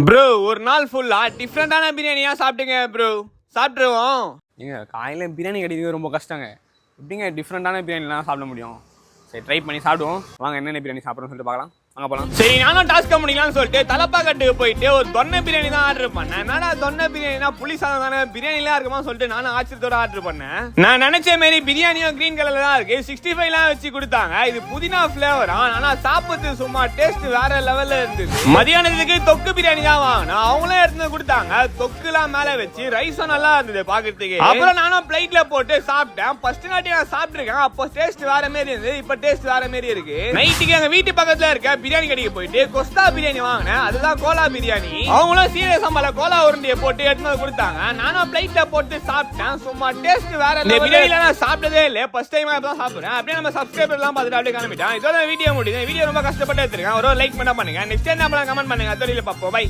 Bro ஒரு நாள் ஃபுல்லா டிஃப்ரெண்டான பிரியாணியா சாப்பிட்டுங்க ப்ரோ. சாப்பிட்ருவோம். ஏங்க காலையில் பிரியாணி கிடைக்கிறது ரொம்ப கஷ்டங்க. எப்படிங்க டிஃப்ரெண்டான பிரியாணிலாம் சாப்பிட முடியும்? சரி ட்ரை பண்ணி சாப்பிடுவோம். வாங்க என்னென்ன பிரியாணி சாப்பிட்றோம்னு சொல்லிட்டு பார்க்கலாம். வாங்க போகலாம். சரி நானும் டாஸ்க் முடிக்கலாம்னு சொல்லிட்டு தலப்பாக்கட்டுக்கு போயிட்டு ஒரு தொன்னை பிரியாணி தான் ஆர்டர் பண்ணேன். என்னடா தொன்னை பிரியாணினா புளி சாதம் தானே, பிரியாணிலாம் இருக்குமா சொல்லிட்டு நானும் ஆச்சரியத்தோட ஆர்டர் பண்ணேன். நான் நினைச்ச மாதிரி பிரியாணியும் கிரீன் கலர்ல தான் இருக்கு. 65 வச்சு கொடுத்தாங்க. இது புதினா பிளேவரா, ஆனா சாப்பிட்டு சும்மா டேஸ்ட் வேற லெவல்ல இருந்துச்சு. மதியானத்துக்கு தொக்கு பிரியாணி தான் வாங்கினேன். அவங்களே எடுத்து கொடுத்தாங்க. தொக்குலாம் மேல வச்சு ரைஸும் நல்லா இருந்தது பாக்குறதுக்கு. அப்புறம் நானும் பிளேட்ல போட்டு சாப்பிட்டேன். ஃபர்ஸ்ட் நாட்டி நான் சாப்பிட்டுருக்கேன். அப்போ டேஸ்ட் வேற மாதிரி இருந்தது, இப்ப டேஸ்ட் வேற மாதிரி இருக்கு. நைட்டுக்கு எங்க வீட்டு பக்கத்துல இருக்க பிரியாணி கடைக்கு போயிட்டு கொஸ்தா பிரியாணி வாங்கினேன். அதுதான் கோலா பிரியாணி. அவங்களும் சீரியஸ் சம்பள கோலா உருண்டையை போட்டு எடுத்து கொடுத்தாங்க. நானும் பிளேட்ல போட்டு சாப்பிட்டேன். சும்மா டேஸ்ட் வேற. இந்த பிரியாணில நான் சாப்பிட்டதே இல்ல, ஃபர்ஸ்ட் டைம் தான் சாப்பிடுறேன். அப்படியே நம்ம சப்ஸ்கிரைபர் எல்லாம் பார்த்துட்டு அப்படியே கிளம்பிட்டேன். இதோட வீடியோ முடியுது. வீடியோ ரொம்ப கஷ்டப்பட்டு எடுத்துருக்கேன். ஒரு லைக் பண்ண பண்ணுங்க. நெக்ஸ்ட் டைம் கமெண்ட் பண்ணுங்க. அதோட பார்ப்போம். பை.